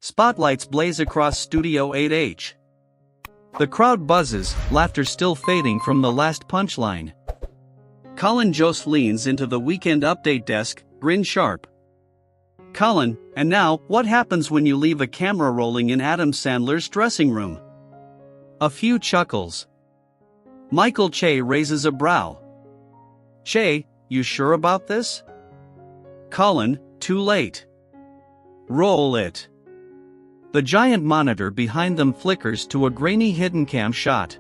Spotlights blaze across Studio 8H. The crowd buzzes, laughter still fading from the last punchline. Colin Jost leans into the Weekend Update desk, grin sharp. Colin, and now, what happens when you leave a camera rolling in Adam Sandler's dressing room? A few chuckles. Michael Che raises a brow. Che, you sure about this? Colin, too late. Roll it. The giant monitor behind them flickers to a grainy hidden cam shot.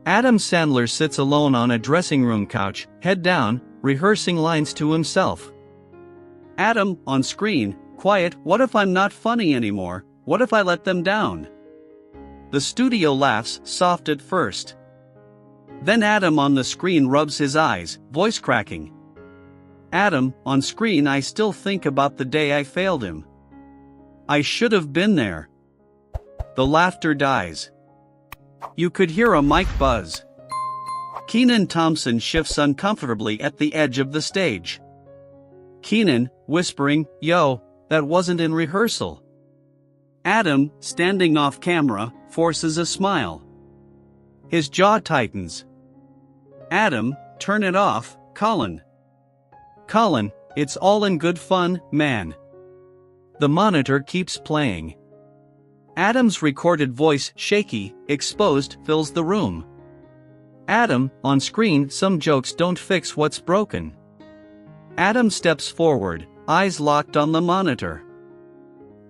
Adam Sandler sits alone on a dressing room couch, head down, rehearsing lines to himself. Adam, on screen, quiet, what if I'm not funny anymore, what if I let them down? The studio laughs, soft at first. Then Adam on the screen rubs his eyes, voice cracking. Adam, on screen I still think about the day I failed him. I should have been there. The laughter dies. You could hear a mic buzz. Kenan Thompson shifts uncomfortably at the edge of the stage. Kenan, whispering, yo, that wasn't in rehearsal. Adam, standing off camera, forces a smile. His jaw tightens. Adam, turn it off, Colin. Colin, it's all in good fun, man. The monitor keeps playing. Adam's recorded voice, shaky, exposed, fills the room. Adam, on screen, some jokes don't fix what's broken. Adam steps forward, eyes locked on the monitor.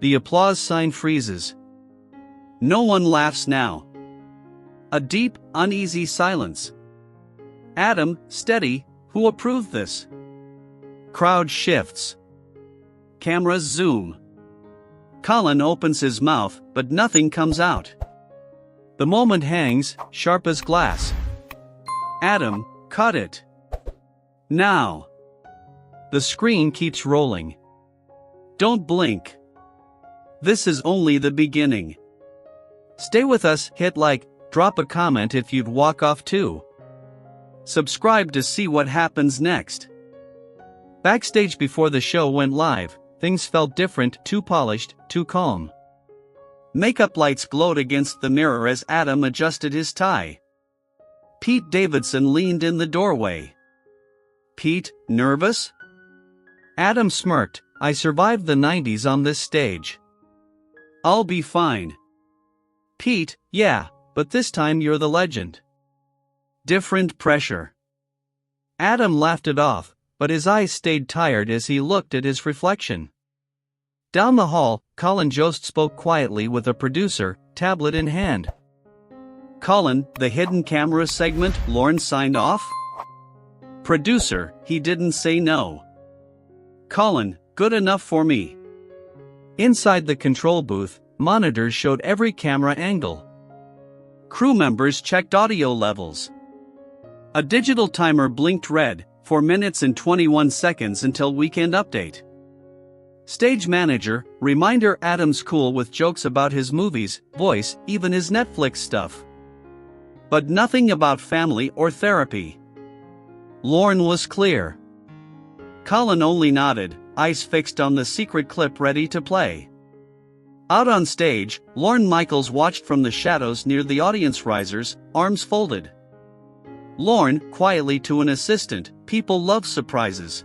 The applause sign freezes. No one laughs now. A deep, uneasy silence. Adam, steady, who approved this? Crowd shifts. Cameras zoom. Colin opens his mouth, but nothing comes out. The moment hangs, sharp as glass. Adam, cut it. Now. The screen keeps rolling. Don't blink. This is only the beginning. Stay with us, hit like, drop a comment if you'd walk off too. Subscribe to see what happens next. Backstage before the show went live, things felt different, too polished, too calm. Makeup lights glowed against the mirror as Adam adjusted his tie. Pete Davidson leaned in the doorway. Pete, nervous? Adam smirked, I survived the 90s on this stage. I'll be fine. Pete, yeah, but this time you're the legend. Different pressure. Adam laughed it off, but his eyes stayed tired as he looked at his reflection. Down the hall, Colin Jost spoke quietly with a producer, tablet in hand. Colin, the hidden camera segment, Lorne signed off? Producer, he didn't say no. Colin, good enough for me. Inside the control booth, monitors showed every camera angle. Crew members checked audio levels. A digital timer blinked red, 4 minutes and 21 seconds until Weekend Update. Stage manager, reminder Adam's cool with jokes about his movies, voice, even his Netflix stuff. But nothing about family or therapy. Lorne was clear. Colin only nodded, eyes fixed on the secret clip ready to play. Out on stage, Lorne Michaels watched from the shadows near the audience risers, arms folded. Lorne, quietly to an assistant, people love surprises.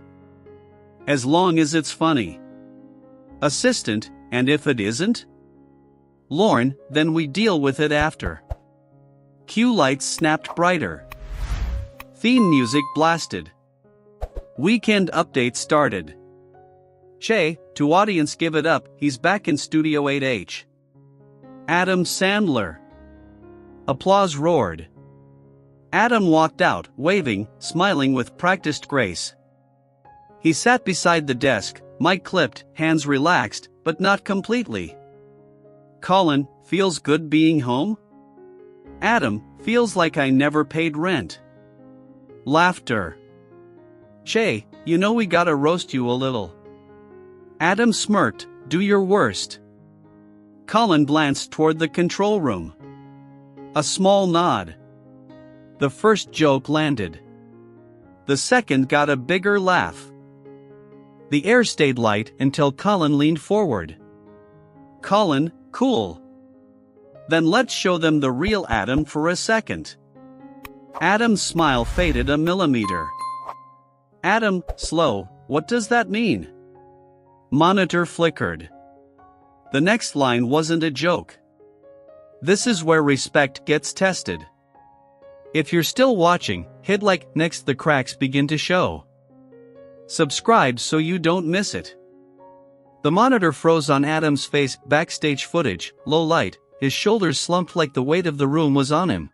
As long as it's funny. Assistant, and if it isn't? Lorne, then we deal with it after. Cue lights snapped brighter. Theme music blasted. Weekend Update started. Che, to audience give it up, he's back in Studio 8H. Adam Sandler. Applause roared. Adam walked out, waving, smiling with practiced grace. He sat beside the desk, mic clipped, hands relaxed, but not completely. Colin, feels good being home? Adam, feels like I never paid rent. Laughter. Che, you know we gotta roast you a little. Adam smirked, do your worst. Colin glanced toward the control room. A small nod. The first joke landed. The second got a bigger laugh. The air stayed light until Colin leaned forward. Colin, cool. Then let's show them the real Adam for a second. Adam's smile faded a millimeter. Adam, slow, what does that mean? Monitor flickered. The next line wasn't a joke. This is where respect gets tested. If you're still watching, hit like next the cracks begin to show. Subscribe so you don't miss it. The monitor froze on Adam's face, backstage footage, low light, his shoulders slumped like the weight of the room was on him.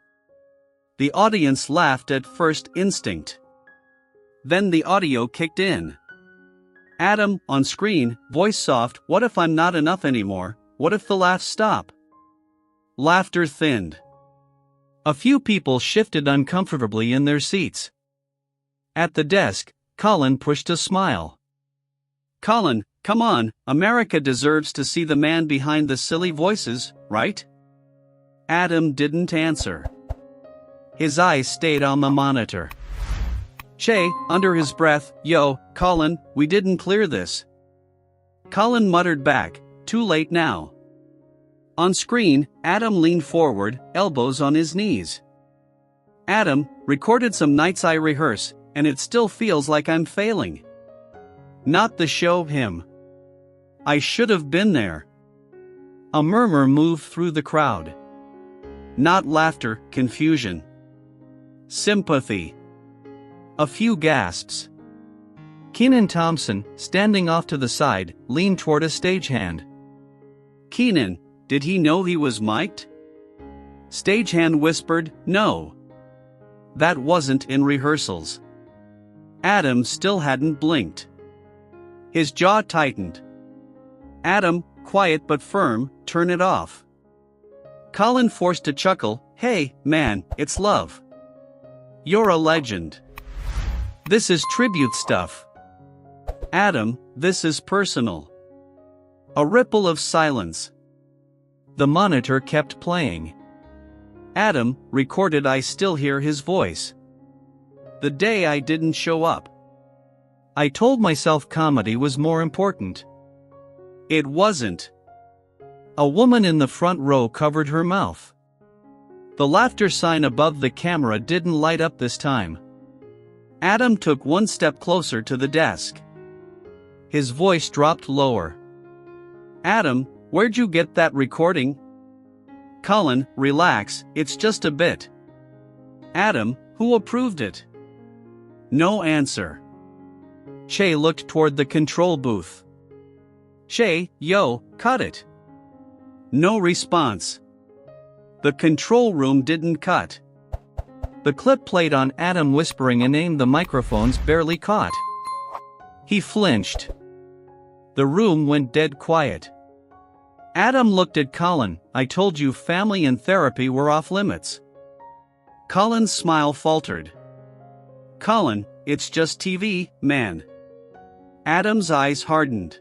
The audience laughed at first instinct. Then the audio kicked in. Adam, on screen, voice soft, what if I'm not enough anymore, what if the laughs stop? Laughter thinned. A few people shifted uncomfortably in their seats. At the desk, Colin pushed a smile. Colin, come on, America deserves to see the man behind the silly voices, right? Adam didn't answer. His eyes stayed on the monitor. Che, under his breath, yo, Colin, we didn't clear this. Colin muttered back, too late now. On screen, Adam leaned forward, elbows on his knees. Adam, recorded some nights I rehearse, and it still feels like I'm failing. Not the show, him. I should have been there. A murmur moved through the crowd. Not laughter, confusion. Sympathy. A few gasps. Kenan Thompson, standing off to the side, leaned toward a stagehand. Kenan, did he know he was mic'd? Stagehand whispered, no. That wasn't in rehearsals. Adam still hadn't blinked. His jaw tightened. Adam, quiet but firm, turn it off. Colin forced a chuckle, hey, man, it's love. You're a legend. This is tribute stuff. Adam, this is personal. A ripple of silence. The monitor kept playing. Adam, recorded I still hear his voice. The day I didn't show up. I told myself comedy was more important. It wasn't. A woman in the front row covered her mouth. The laughter sign above the camera didn't light up this time. Adam took one step closer to the desk. His voice dropped lower. Adam, where'd you get that recording? Colin, relax, it's just a bit. Adam, who approved it? No answer. Che looked toward the control booth. Che, yo, cut it. No response. The control room didn't cut. The clip played on Adam whispering a name the microphones barely caught. He flinched. The room went dead quiet. Adam looked at Colin, I told you family and therapy were off limits. Colin's smile faltered. Colin, it's just TV, man. Adam's eyes hardened.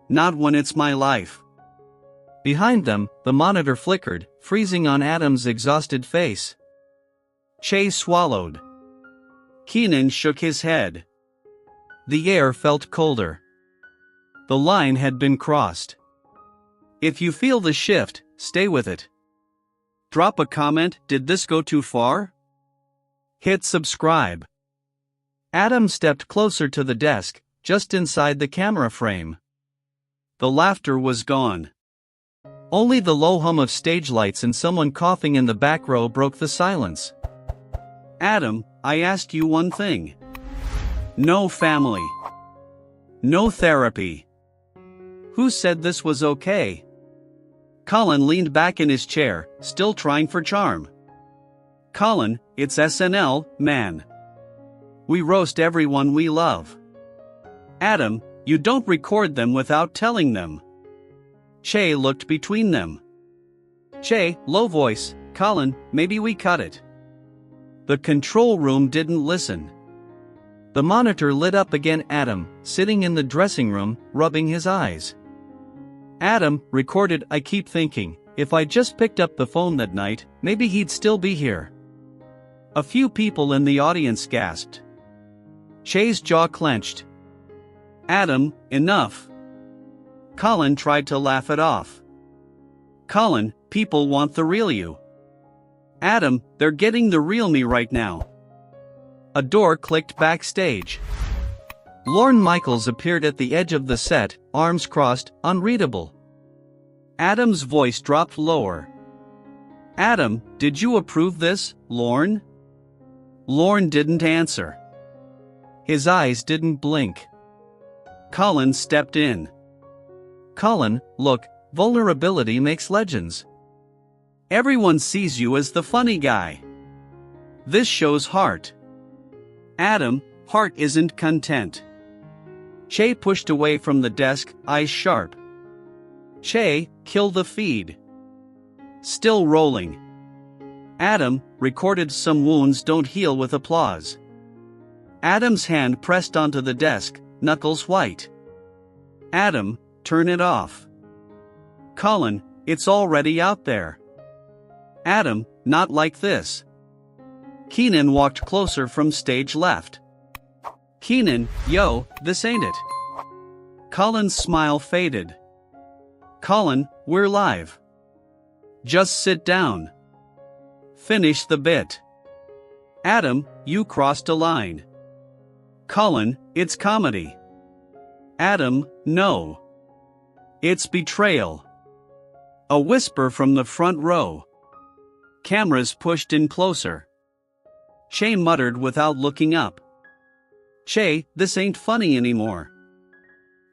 Not when it's my life. Behind them, the monitor flickered, freezing on Adam's exhausted face. Che swallowed. Kenan shook his head. The air felt colder. The line had been crossed. If you feel the shift, stay with it. Drop a comment, did this go too far? Hit subscribe. Adam stepped closer to the desk, just inside the camera frame. The laughter was gone. Only the low hum of stage lights and someone coughing in the back row broke the silence. Adam, I asked you one thing. No family. No therapy. Who said this was okay? Colin leaned back in his chair, still trying for charm. Colin, it's SNL, man. We roast everyone we love. Adam, you don't record them without telling them. Che looked between them. Che, low voice, Colin, maybe we cut it. The control room didn't listen. The monitor lit up again. Adam, sitting in the dressing room, rubbing his eyes. Adam, recorded, I keep thinking, if I just picked up the phone that night, maybe he'd still be here. A few people in the audience gasped. Che's jaw clenched. Adam, enough. Colin tried to laugh it off. Colin, people want the real you. Adam, they're getting the real me right now. A door clicked backstage. Lorne Michaels appeared at the edge of the set, arms crossed, unreadable. Adam's voice dropped lower. Adam, did you approve this, Lorne? Lorne didn't answer. His eyes didn't blink. Colin stepped in. Colin, look, vulnerability makes legends. Everyone sees you as the funny guy. This shows heart. Adam, heart isn't content. Che pushed away from the desk, eyes sharp. Che, kill the feed. Still rolling. Adam, recorded some wounds don't heal with applause. Adam's hand pressed onto the desk, knuckles white. Adam, turn it off. Colin, it's already out there. Adam, not like this. Keenan walked closer from stage left. Keenan, yo, this ain't it. Colin's smile faded. Colin, we're live. Just sit down. Finish the bit. Adam, you crossed a line. Colin, it's comedy. Adam, no. It's betrayal. A whisper from the front row. Cameras pushed in closer. Che muttered without looking up. Che, this ain't funny anymore.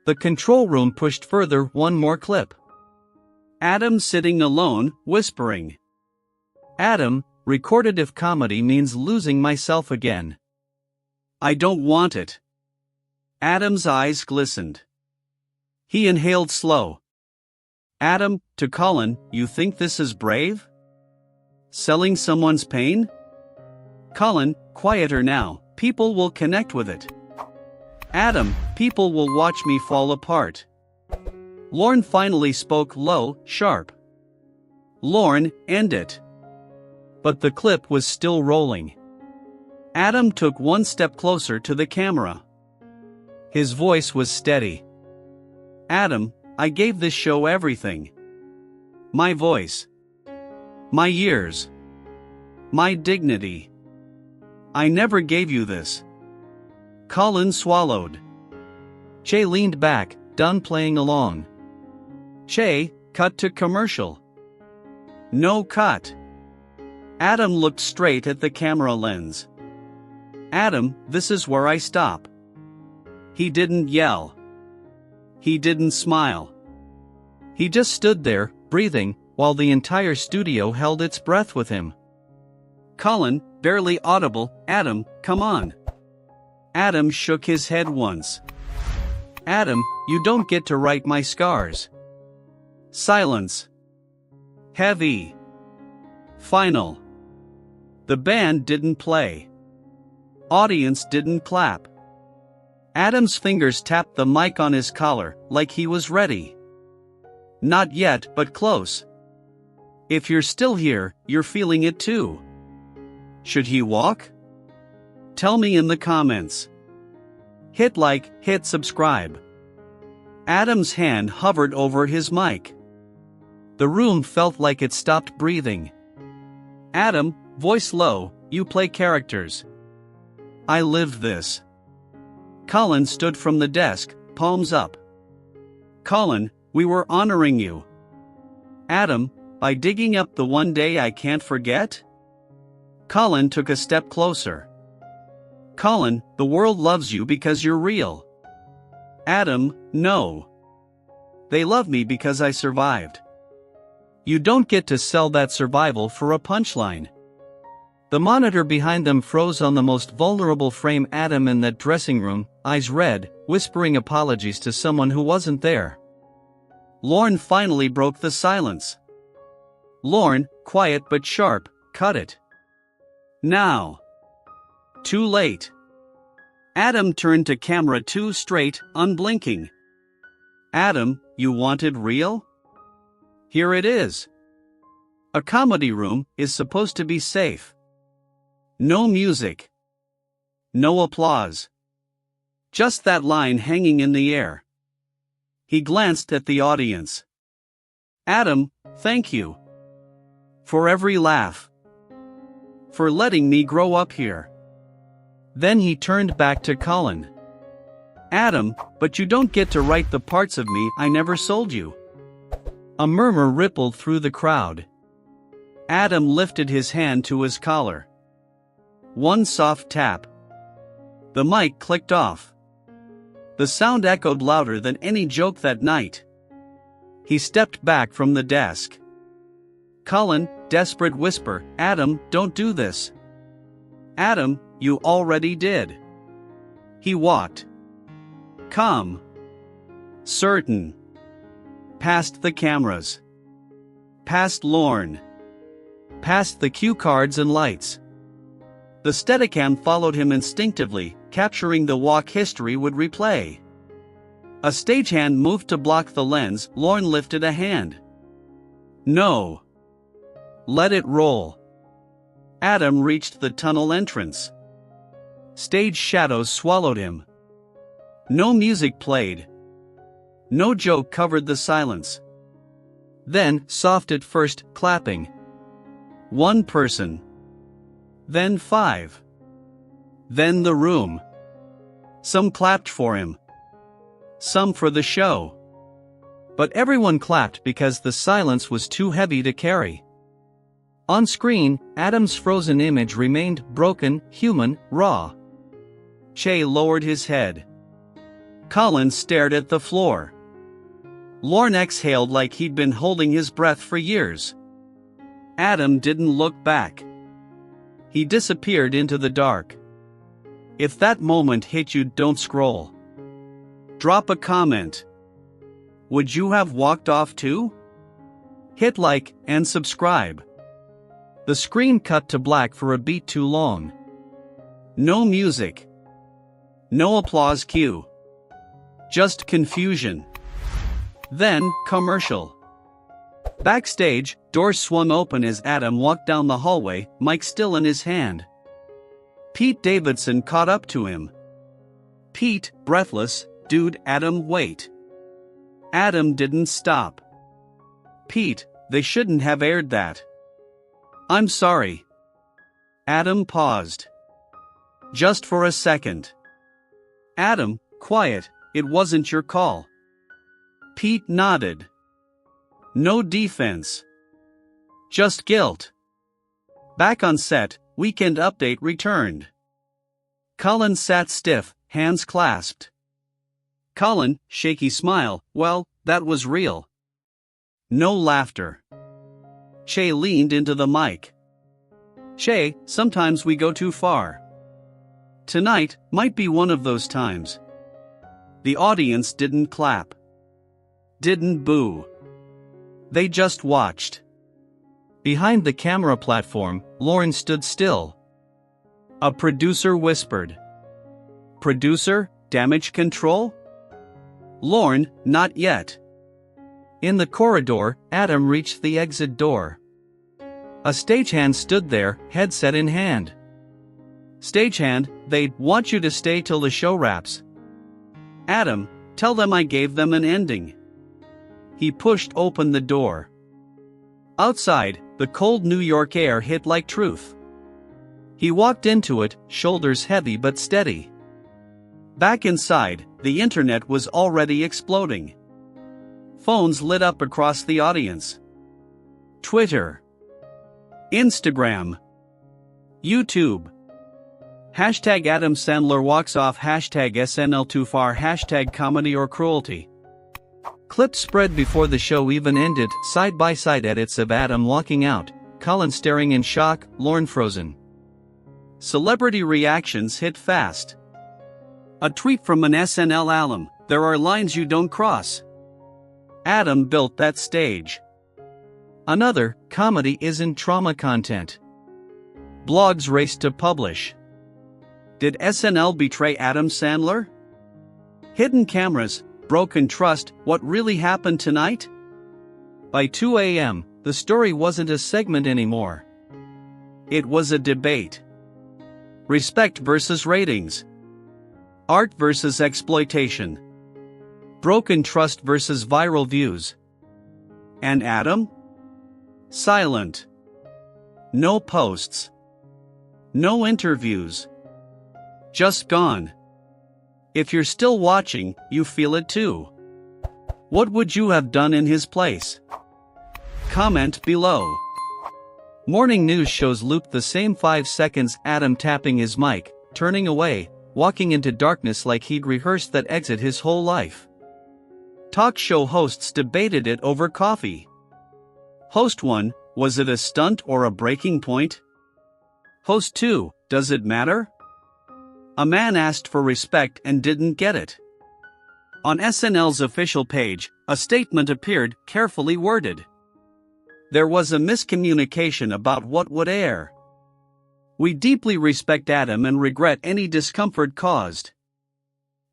The control room pushed further, one more clip. Adam sitting alone, whispering. Adam, recorded if comedy means losing myself again. I don't want it. Adam's eyes glistened. He inhaled slow. Adam, to Colin, you think this is brave? Selling someone's pain? Colin, quieter now, people will connect with it. Adam, people will watch me fall apart. Lorne finally spoke low, sharp. Lorne, end it. But the clip was still rolling. Adam took one step closer to the camera. His voice was steady. Adam, I gave this show everything. My voice. My years. My dignity. I never gave you this. Colin swallowed. Che leaned back, done playing along. Che, cut to commercial. No cut. Adam looked straight at the camera lens. Adam, this is where I stop. He didn't yell. He didn't smile. He just stood there, breathing, while the entire studio held its breath with him. Colin, barely audible, Adam, come on. Adam shook his head once. Adam, you don't get to write my scars. Silence. Heavy. Final. The band didn't play. Audience didn't clap. Adam's fingers tapped the mic on his collar, like he was ready. Not yet, but close. If you're still here, you're feeling it too. Should he walk? Tell me in the comments. Hit like, hit subscribe. Adam's hand hovered over his mic. The room felt like it stopped breathing. Adam, voice low, you play characters. I lived this. Colin stood from the desk, palms up. Colin, we were honoring you. Adam, by digging up the one day I can't forget? Colin took a step closer. Colin, the world loves you because you're real. Adam, no. They love me because I survived. You don't get to sell that survival for a punchline. The monitor behind them froze on the most vulnerable frame. Adam in that dressing room, eyes red, whispering apologies to someone who wasn't there. Lorne finally broke the silence. Lorne, quiet but sharp, cut it. Now. Too late. Adam turned to camera 2 straight, unblinking. Adam, you wanted real? Here it is. A comedy room is supposed to be safe. No music. No applause. Just that line hanging in the air. He glanced at the audience. Adam, thank you. For every laugh. For letting me grow up here. Then he turned back to Colin. Adam, but you don't get to write the parts of me I never sold you. A murmur rippled through the crowd. Adam lifted his hand to his collar. One soft tap. The mic clicked off. The sound echoed louder than any joke that night. He stepped back from the desk. Colin, desperate whisper, Adam, don't do this. Adam, you already did. He walked. Calm. Certain. Past the cameras. Past Lorne. Past the cue cards and lights. The Steadicam followed him instinctively, capturing the walk history would replay. A stagehand moved to block the lens. Lorne lifted a hand. No. Let it roll. Adam reached the tunnel entrance. Stage shadows swallowed him. No music played. No joke covered the silence. Then, soft at first, clapping. One person. Then 5. Then the room. Some clapped for him. Some for the show. But everyone clapped because the silence was too heavy to carry. On screen, Adam's frozen image remained broken, human, raw. Che lowered his head. Colin stared at the floor. Lorne exhaled like he'd been holding his breath for years. Adam didn't look back. He disappeared into the dark. If that moment hit you, don't scroll. Drop a comment. Would you have walked off too? Hit like and subscribe. The screen cut to black for a beat too long. No music. No applause cue. Just confusion. Then, commercial. Backstage, doors swung open as Adam walked down the hallway, mic still in his hand. Pete Davidson caught up to him. Pete, breathless, dude, Adam, wait. Adam didn't stop. Pete, they shouldn't have aired that. I'm sorry. Adam paused. Just for a second. Adam, quiet, it wasn't your call. Pete nodded. No defense. Just guilt. Back on set, Weekend Update returned. Colin sat stiff, hands clasped. Colin, shaky smile, well, that was real. No laughter. Che leaned into the mic. Che, sometimes we go too far. Tonight might be one of those times. The audience didn't clap. Didn't boo. They just watched. Behind the camera platform, Lorne stood still. A producer whispered. Producer, damage control? Lorne, not yet. In the corridor, Adam reached the exit door. A stagehand stood there, headset in hand. Stagehand, they want you to stay till the show wraps. Adam, tell them I gave them an ending. He pushed open the door. Outside, the cold New York air hit like truth. He walked into it, shoulders heavy but steady. Back inside, the internet was already exploding. Phones lit up across the audience. Twitter. Instagram. YouTube. Hashtag Adam Sandler walks off. Hashtag SNL too far. Hashtag comedy or cruelty. Clips spread before the show even ended, side-by-side edits of Adam walking out, Colin staring in shock, Lorne frozen. Celebrity reactions hit fast. A tweet from an SNL alum, there are lines you don't cross. Adam built that stage. Another, comedy isn't trauma content. Blogs raced to publish. Did SNL betray Adam Sandler? Hidden cameras, broken trust, what really happened tonight? By 2 a.m., the story wasn't a segment anymore. It was a debate. Respect versus ratings. Art versus exploitation. Broken trust versus viral views. And Adam? Silent. No posts. No interviews. Just gone. If you're still watching, you feel it too. What would you have done in his place? Comment below. Morning news shows looped the same 5 seconds, Adam tapping his mic, turning away, walking into darkness like he'd rehearsed that exit his whole life. Talk show hosts debated it over coffee. Host 1, was it a stunt or a breaking point? Host 2, does it matter? A man asked for respect and didn't get it. On SNL's official page, a statement appeared, carefully worded. There was a miscommunication about what would air. We deeply respect Adam and regret any discomfort caused.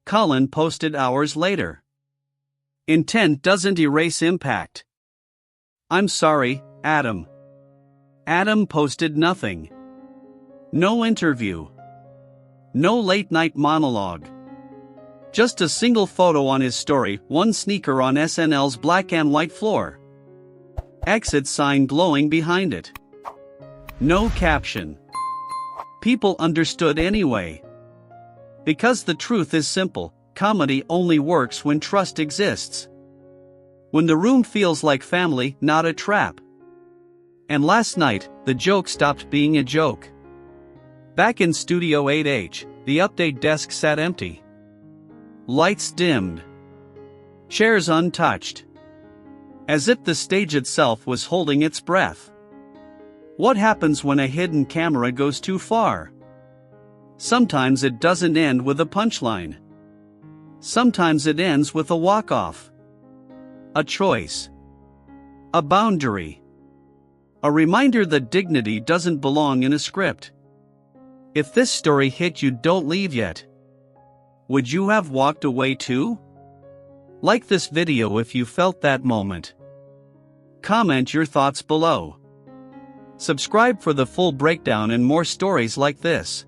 Colin posted hours later. Intent doesn't erase impact. I'm sorry, Adam. Adam posted nothing. No interview. No late-night monologue. Just a single photo on his story, one sneaker on SNL's black and white floor. Exit sign glowing behind it. No caption. People understood anyway. Because the truth is simple, comedy only works when trust exists. When the room feels like family, not a trap. And last night, the joke stopped being a joke. Back in Studio 8H, the update desk sat empty. Lights dimmed. Chairs untouched. As if the stage itself was holding its breath. What happens when a hidden camera goes too far? Sometimes it doesn't end with a punchline. Sometimes it ends with a walk-off. A choice. A boundary. A reminder that dignity doesn't belong in a script. If this story hit you, don't leave yet. Would you have walked away too? Like this video if you felt that moment. Comment your thoughts below. Subscribe for the full breakdown and more stories like this.